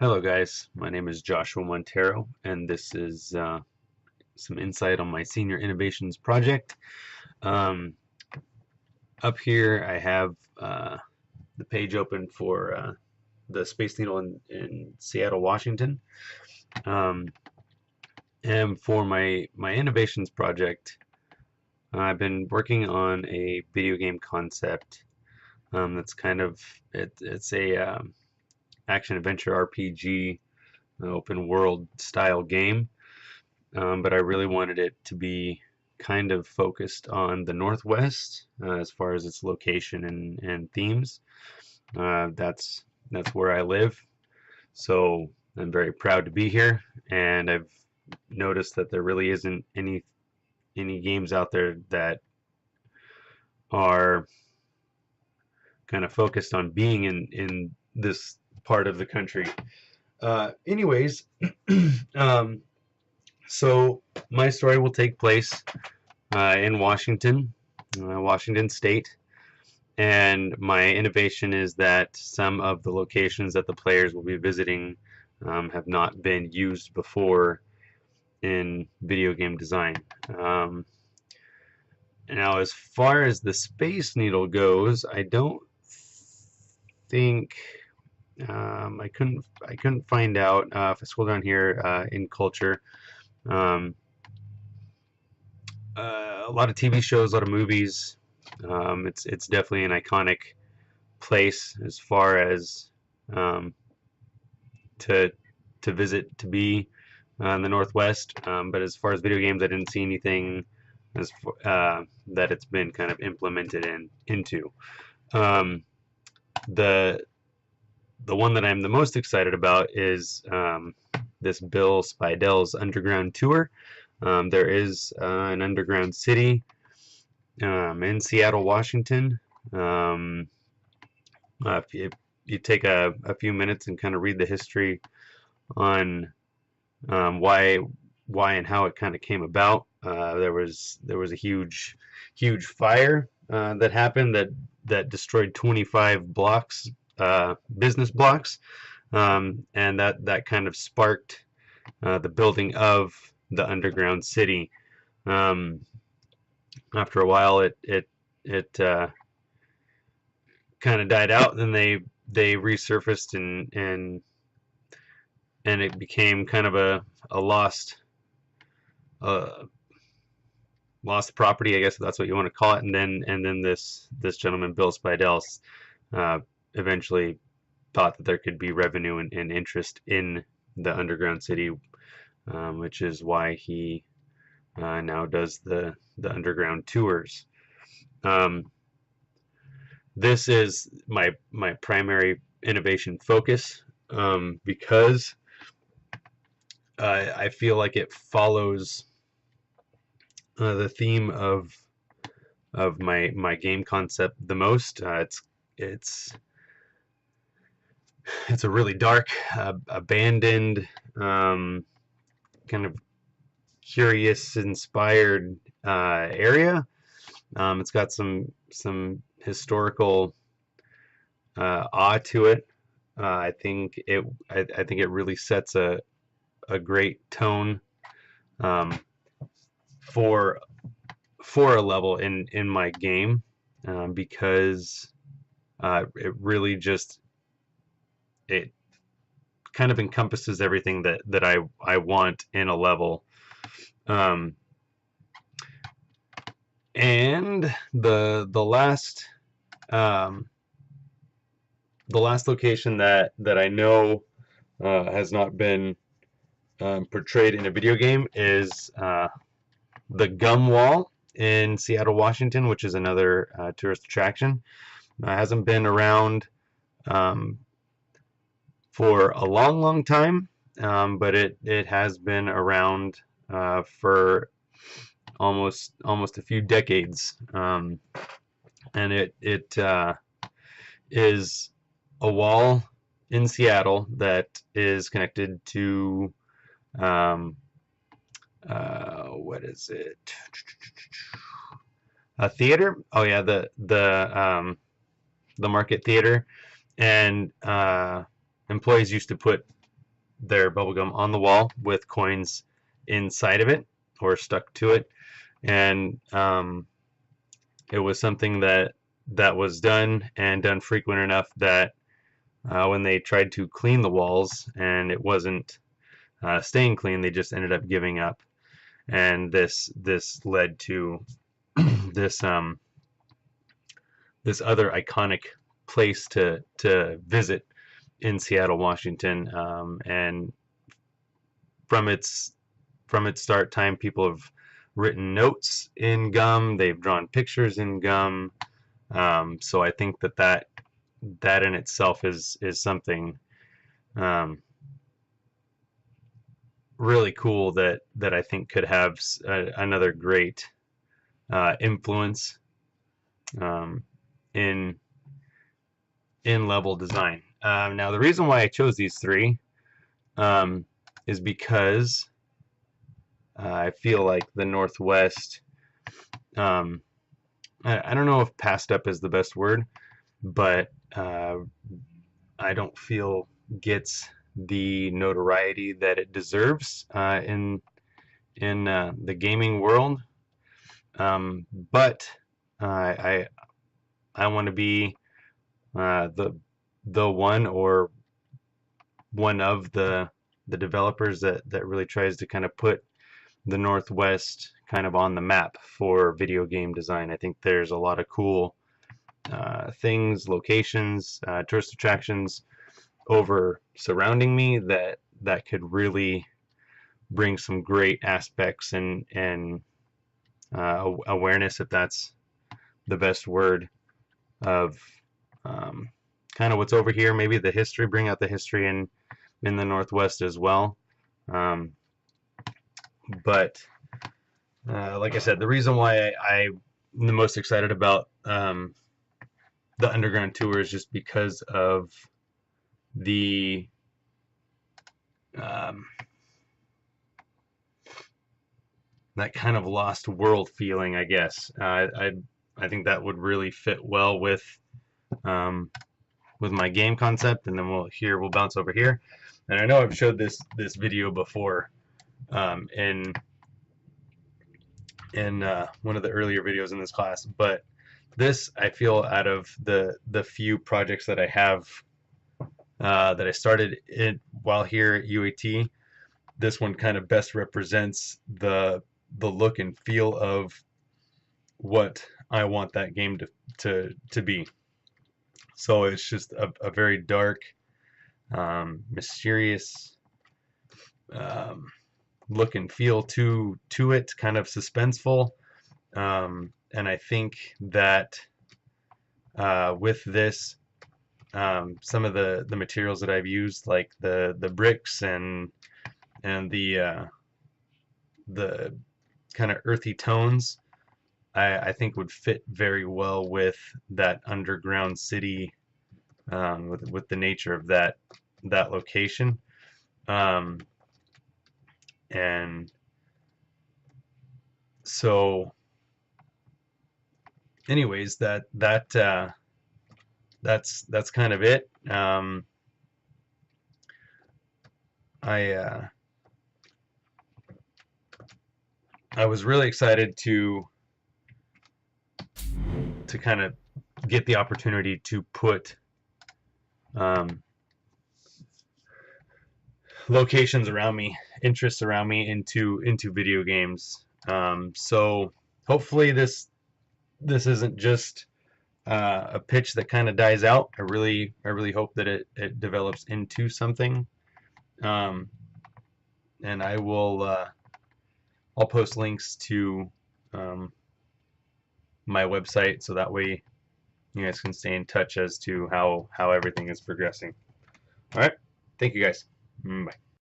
Hello guys, my name is Joshua Montero and this is some insight on my Senior Innovations project. Um, Up here I have the page open for the Space Needle in Seattle, Washington. Um, and for my innovations project, I've been working on a video game concept that's kind of it's a action adventure RPG open world style game. But I really wanted it to be kind of focused on the Northwest as far as its location and themes. That's where I live, so I'm very proud to be here. And I've noticed that there really isn't any games out there that are kind of focused on being in this part of the country. Anyways, um, so my story will take place in Washington State. And my innovation is that some of the locations that the players will be visiting have not been used before in video game design. Now, as far as the Space Needle goes, I don't think I couldn't find out. If I scroll down here in culture, um, a lot of TV shows, a lot of movies. It's definitely an iconic place as far as um, to visit to be in the Northwest. But as far as video games, I didn't see anything that it's been kind of implemented into. Um, the the one that I'm the most excited about is this Bill Spiedel's Underground Tour. There is an underground city in Seattle, Washington. If you take a few minutes and kind of read the history on why and how it kind of came about, there was a huge fire that happened that destroyed 25 blocks, business blocks, and that kind of sparked the building of the underground city. After a while, it kind of died out. Then they resurfaced and it became kind of a uh, lost property, I guess if that's what you want to call it. And then this gentleman, Bill Spidell, uh, eventually thought that there could be revenue and interest in the underground city, which is why he now does the underground tours. Um, this is my primary innovation focus, because I feel like it follows the theme of my game concept the most. It's it's a really dark, abandoned, kind of curious, inspired area. It's got some historical awe to it. I think it really sets a great tone um, for a level in my game, because it really just it kind of encompasses everything that I want in a level. Um, and um, the last location that I know has not been portrayed in a video game is the Gum Wall in Seattle, Washington, which is another tourist attraction. Hasn't been around for a long time, but it has been around for almost a few decades, and it is a wall in Seattle that is connected to what is it? A theater? Oh yeah, the Market Theater, and employees used to put their bubblegum on the wall with coins inside of it or stuck to it, and it was something that was done and done frequent enough that when they tried to clean the walls and it wasn't staying clean, they just ended up giving up, and this led to this this other iconic place to visit in Seattle, Washington, and from its start time, people have written notes in gum, they've drawn pictures in gum, so I think that in itself is something really cool that I think could have another great influence in level design. Now the reason why I chose these three is because I feel like the Northwest, I don't know if passed up is the best word, but I don't feel gets the notoriety that it deserves in the gaming world. But I want to be the one or one of the developers that really tries to kind of put the Northwest kind of on the map for video game design. I think there's a lot of cool things, locations, tourist attractions over surrounding me that could really bring some great aspects and awareness, if that's the best word, of kind of what's over here. Maybe the history, bring out the history in the Northwest as well. But like I said, the reason why I'm the most excited about the underground tour is just because of the that kind of lost world feeling, I guess. I think that would really fit well with my game concept, and then we'll bounce over here. And I know I've showed this video before in one of the earlier videos in this class, but this, I feel, out of the few projects that I have that I started while here at UAT, this one kind of best represents the look and feel of what I want that game to be. So it's just a very dark, mysterious look and feel to it, kind of suspenseful, and I think that with this, some of the materials that I've used, like the bricks and the kind of earthy tones, I think would fit very well with that underground city, with the nature of that location. And so anyways, that's kind of it. I was really excited to kind of get the opportunity to put locations around me, interests around me into video games. So hopefully this isn't just a pitch that kind of dies out. I really hope that it develops into something. And I will I'll post links to my website, so that way you guys can stay in touch as to how everything is progressing. All right, thank you guys. Bye.